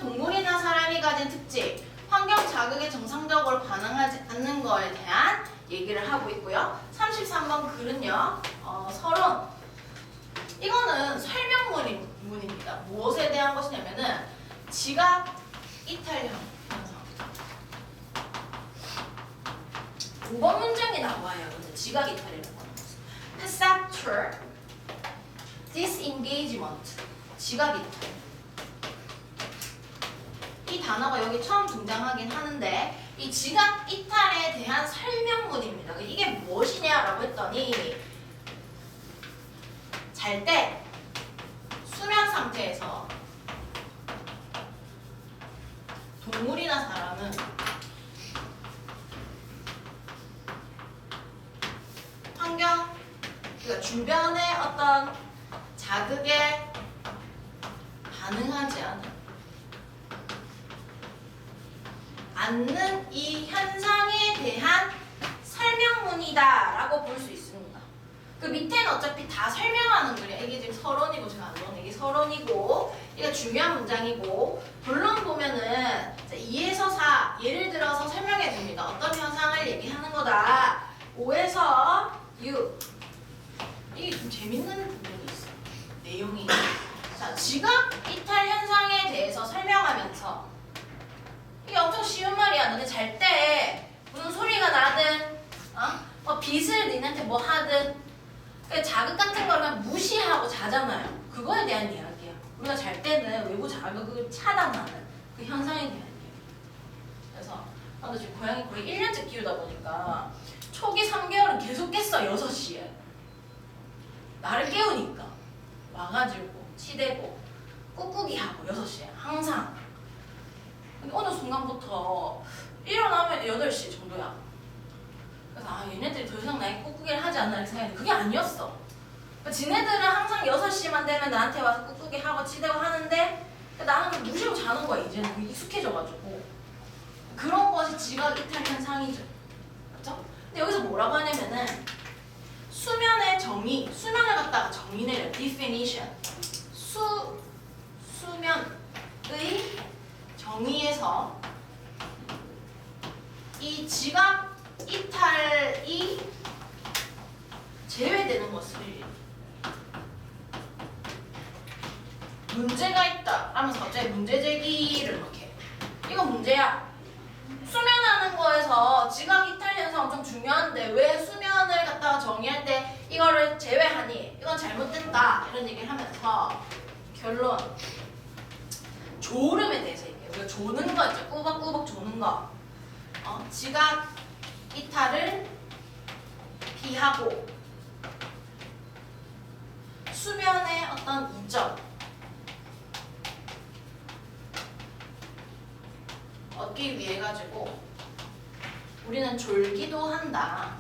동물이나 사람이 가진 특징, 환경 자극에 정상적으로 반응하지 않는 거에 대한 얘기를 하고 있고요. 33번 글은요. 서론. 이거는 설명문입니다. 무엇에 대한 것이냐면은 지각 이탈 현상. 5번 문장이 나와요. 근데 지각 이탈이라고 하는 것은 perceptual disengagement. 지각 이탈. 이 단어가 여기 처음 등장하긴 하는데 이 지각 이탈에 대한 설명문입니다. 이게 무엇이냐라고 했더니 잘 때 수면 상태에서 동물이나 사람은 환경, 그러니까 주변의 어떤 자극에 반응하지 않는 이 현상에 대한 설명문이다라고 볼 수 있습니다. 그 밑에는 어차피 다 설명하는 글이에요. 이게 지금 서론이고 제가 안 넣은 이게 서론이고 이게 중요한 문장이고 본론 보면은 2에서 4 예를 들어서 설명해 줍니다. 어떤 현상을 얘기하는 거다. 5에서 6 이게 좀 재밌는 부분이 있어요. 내용이. 자, 지각 이탈 현상에 대해서 설명하면서 이게 엄청 쉬운 말이야. 너네 잘 때 무슨 소리가 나든 빛을 니네한테 뭐 하든 자극 같은 걸 그냥 무시하고 자잖아요. 그거에 대한 이야기야. 우리가 잘 때는 외부 자극을 차단하는 그 현상에 대한 이야기. 그래서 나도 지금 고양이 거의 1년째 키우다 보니까 초기 3개월은 계속 깼어. 6시에 나를 깨우니까 와가지고 치대고 꾹꾹이 하고 6시에 항상. 근데 어느 순간부터 일어나면 8시 정도야. 그래서 얘네들이 더 이상 나에게 꾹꾹이를 하지 않나 이렇게 생각했는데 그게 아니었어. 그러니까 지네들은 항상 6시만 되면 나한테 와서 꾹꾹이 하고 치대고 하는데 나는 무시하고 자는 거야. 이제는 익숙해져가지고. 그런 것이 지각 이탈 현상이죠. 그렇죠? 근데 여기서 뭐라고 하냐면은 수면의 정의, 수면을 갖다가 정의 내려. definition. 수면의 정의에서 이 지각 이탈이 제외되는 것을 문제가 있다 하면서 갑자기 문제 제기를 막 해. 이건 문제야. 수면하는 거에서 지각 이탈 현상 엄청 중요한데 왜 수면을 갖다가 정의할 때 이거를 제외하니? 이건 잘못된다. 이런 얘기를 하면서 결론. 졸음에 대해서 얘기해요. 우리가 조는 거 있죠. 꾸벅꾸벅 조는 거. 지각 이탈을 피하고 수면의 어떤 이점 얻기 위해 가지고 우리는 졸기도 한다.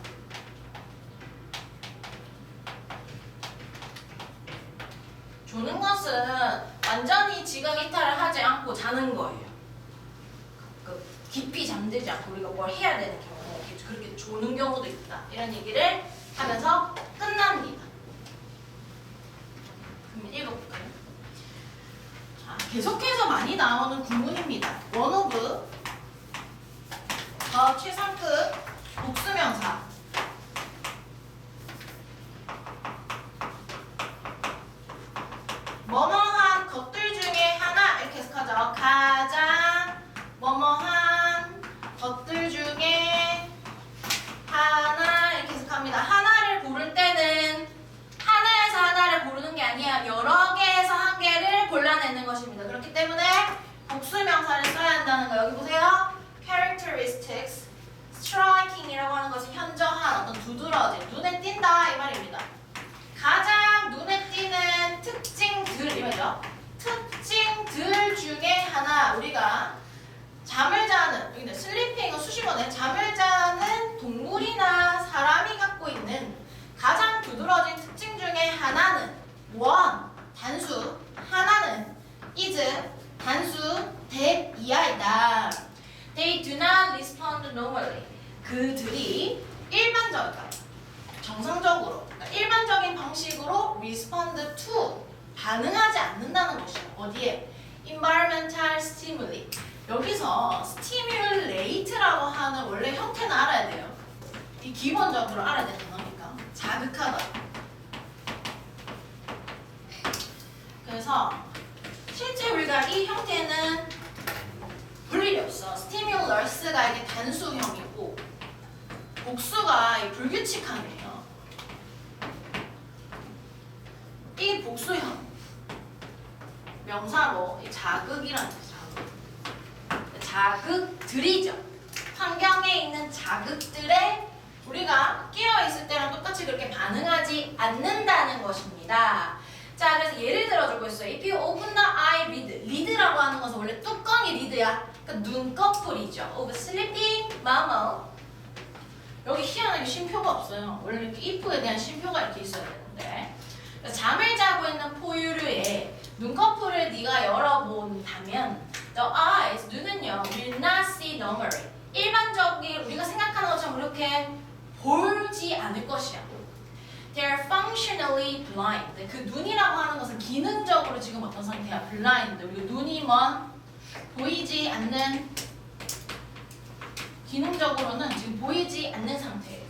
조는 것은 완전히 지각 이탈을 하지 않고 자는 거예요. 깊이 잠들지 않고 우리가 뭘 해야 되는 경우 그렇게 조는 경우도 있다. 이런 얘기를 하면서 끝납니다. 그럼 읽어볼까요? 자, 계속해서 많이 나오는 구문입니다. one of 더 최상급 복수명사. 뭐뭐한 것들 중에 하나 이렇게 해석하죠. 가장 뭐뭐한 것들 중에 하나 이렇게 해석합니다. 하나를 고를 때는 하나에서 하나를 고르는 게 아니야. 여러 개에서 한 개를 골라내는 것입니다. 그렇기 때문에 복수명사를 써야 한다는 거 여기 보세요. characteristics, striking이라고 하는 것이 현저한 어떤 두드러진 눈에 띈다 이 말입니다. 가장 눈에 띄는 특징들 이거죠. 특징들 중에 하나 우리가 잠을 자는 여기는 슬리핑은 수식어네. 잠을 자는 동물이나 사람이 갖고 있는 가장 두드러진 특징 중에 하나는 one 단수 하나는 is 단수 that 이하이다. They do not respond normally. 그들이 일반적이다. 정상적으로 그러니까 일반적인 방식으로 respond to 반응하지 않는다는 것이에요. 어디에? environmental stimuli. 여기서 stimulate라고 하는 원래 형태는 알아야 돼요. 이 기본적으로 알아야 되는 거니까. 자극하다. 그래서 실제 우리가 이 형태는 볼 일이 없어. 스티뮬러스가 이게 단수형이고 복수가 불규칙함이에요. 이 복수형 명사로 이 자극이라는 거죠. 자극들이죠. 환경에 있는 자극들에 우리가 깨어있을 때랑 똑같이 그렇게 반응하지 않는다는 것입니다. 자, 그래서 예를 들어주고 있어요. If you open the eye lid. lid라고 하는 것은 원래 뚜껑이 lid야. 그러니까 눈꺼풀이죠. Of sleeping mammal. 여기 희한하게 쉼표가 없어요. 원래 이렇게 if에 대한 쉼표가 이렇게 있어야 되는데. 잠을 자고 있는 포유류의 눈꺼풀을 네가 열어본다면 the eyes, 눈은요, will not see normally. 일반적인 우리가 생각하는 것처럼 그렇게 보지 않을 것이야. They are functionally blind. 그 눈이라고 하는 것은 기능적으로 지금 어떤 상태야? blind. 그리고 눈이 뭐? 보이지 않는, 기능적으로는 지금 보이지 않는 상태예요.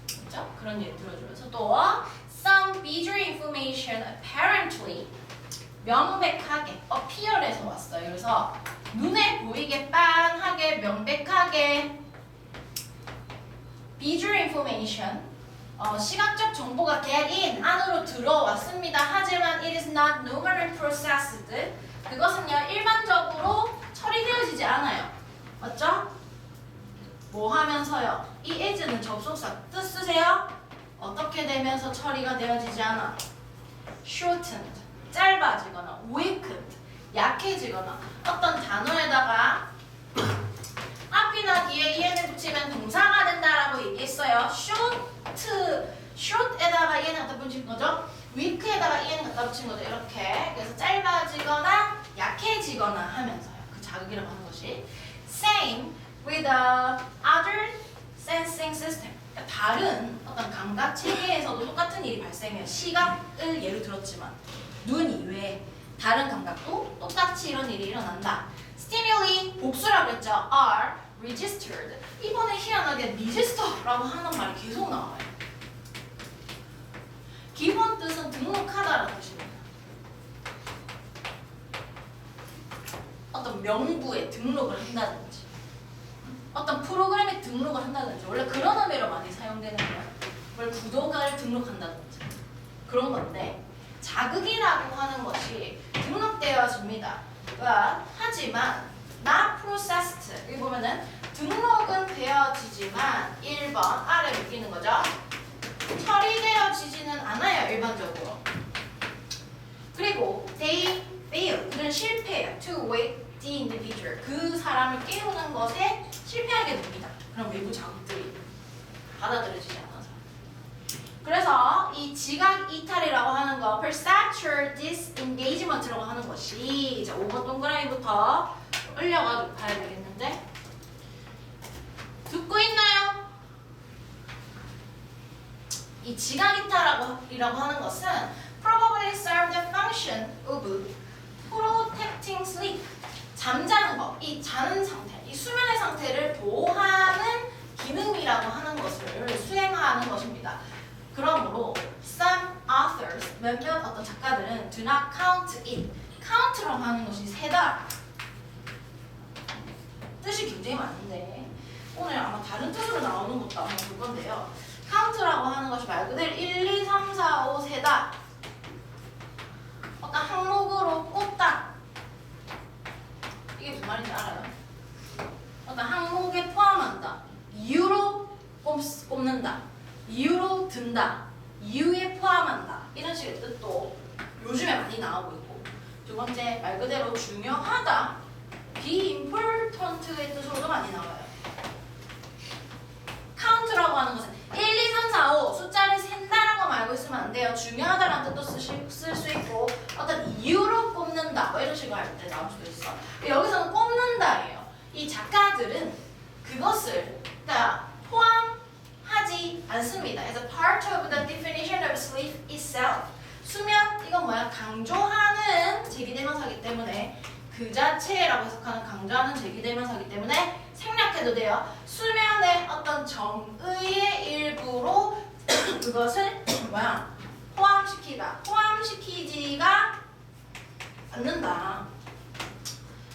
그렇죠? 그런 예를 들어주면서 또 some visual information apparently 명백하게 appear에서 왔어요. 그래서 눈에 보이게 빤하게 명백하게 visual information 시각적 정보가 get in 안으로 들어왔습니다. 하지만 it is not normally processed. 그것은요 일반적으로 처리되어지지 않아요. 맞죠? 뭐 하면서요? 이 as는 접속사 뜻 쓰세요. 어떻게 되면서 처리가 되어지지 않아? shortened 짧아지거나 weakened 약해지거나 어떤 단어에다가 앞이나 뒤에 EN을 붙이면 동사가 된다라고 얘기했어요. short에다가 EN을 갖다 붙인 거죠. weak에다가 EN을 갖다 붙인 거죠. 이렇게. 그래서 짧아지거나 약해지거나 하면서요. 그 자극이라고 하는 것이 same with the other sensing system. 그러니까 다른 어떤 감각 체계에서도 똑같은 일이 발생해요. 시각을 예로 들었지만 눈 이외에 다른 감각도 똑같이 이런 일이 일어난다. stimuli 복수라고 했죠. are registered. 이번에 희한하게 register라고 하는 말이 계속 나와요. 기본 뜻은 등록하다라는 뜻입니다. 어떤 명부에 등록을 한다든지 어떤 프로그램에 등록을 한다든지 원래 그런 의미로 많이 사용되는 거예요. 뭘 구독을 등록한다든지 그런 건데 자극이라고 하는 것이 등록되어집니다. 하지만 not processed. 여기 보면은 등록은 되어지지만 1번 아래 묶이는 거죠. 처리되어지지는 않아요. 일반적으로. 그리고 they fail. 그는 실패해요. to wake the individual. 그 사람을 깨우는 것에 실패하게 됩니다. 그럼 외부 자극들이 받아들여지지 않아서. 그래서 이 지각 이탈이라고 하는 거 perceptual disengagement라고 하는 것이 이제 5번 동그라미부터 올려가지고 봐야 되겠는데 듣고 있나요? 이 지각 이탈이라고 하는 것은 probably serve the function of protecting sleep. 잠자는 것, 이 자는 상태, 이 수면의 상태를 보호하는 기능이라고 하는 것을 수행하는 것입니다. 그러므로 some authors, 몇몇 어떤 작가들은 do not count it. count라고 하는 것이 세다. 뜻이 굉장히 많은데 오늘 아마 다른 뜻으로 나오는 것도 아마 볼 건데요. count라고 하는 것이 말 그대로 1, 2, 3, 4, 5 세다. 어떤 항목으로 꼽다. 이게 무슨 말인지 알아요? 어떤 항목에 포함한다. 이유로 꼽는다. 이유로 든다. 이유에 포함한다. 이런 식의 뜻도 요즘에 많이 나오고 있고 두 번째 말 그대로 중요하다. be important의 뜻으로도 많이 나와요. count라고 하는 것은 1, 2, 3, 4, 5 숫자를 센다라는 거 말고 있으면 안 돼요. 중요하다라는 뜻도 쓸 수 있고 어떤 이유로 꼽는다 뭐 이런 식으로 할 때 나올 수도 있어. 여기서는 꼽는다예요. 이 작가들은 그것을 포함하지 않습니다. As a part of the definition of sleep itself. 수면 이건 뭐야? 강조하는 제비대명사이기 때문에 그 자체라고 해석하는 강조하는 제기대명사이기 때문에 생략해도 돼요. 수면의 어떤 정의의 일부로 그것을 뭐야? 포함시키지가 않는다.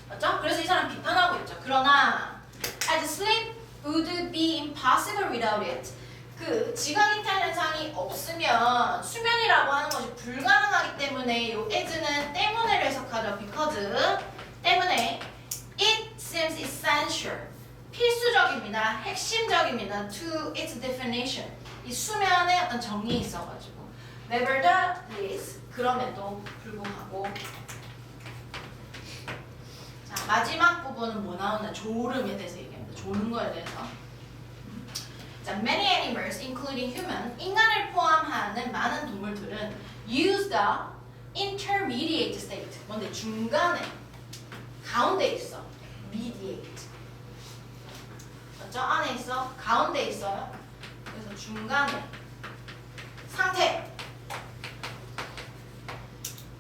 맞죠? 그래서 이 사람 비판하고 있죠. 그러나 as sleep would be impossible without it. 그 지각이탈 현상이 없으면 수면이라고 하는 것이 불가능하기 때문에 요 as는 때문에를 해석하죠. because 때문에 it seems essential. 필수적입니다. 핵심적입니다. to its definition. 이 수면에 어떤 정의이 있어가지고 nevertheless 그럼에도 불구하고 자 마지막 부분은 뭐 나오나 졸음에 대해서 얘기합니다. 조는 거에 대해서 자 many animals including human 인간을 포함하는 많은 동물들은 use the intermediate state 뭔데 중간에 가운데 있어 mediate 맞죠? 안에 있어 가운데 있어요. 그래서 중간에 상태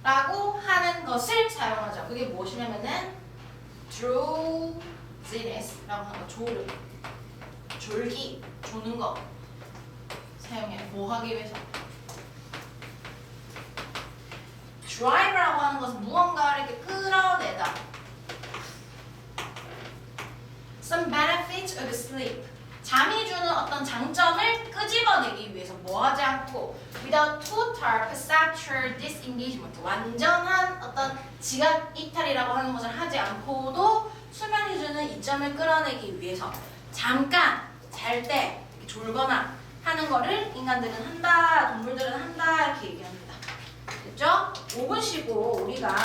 라고 하는 것을 사용하죠. 그게 무엇이냐면은 drowsiness 라고 하는 거 졸음 졸기 조는 거 사용해요. 뭐 하기 위해서 drive라고 하는 것은 무언가를 이렇게 끌어내다 some benefits of sleep 잠이 주는 어떤 장점을 끄집어내기 위해서 뭐하지 않고 without total perceptual disengagement 완전한 어떤 지각 이탈이라고 하는 것을 하지 않고도 수면이 주는 이점을 끌어내기 위해서 잠깐 잘 때 졸거나 하는 거를 인간들은 한다 동물들은 한다 이렇게 얘기합니다. 됐죠? 5분 쉬고 우리가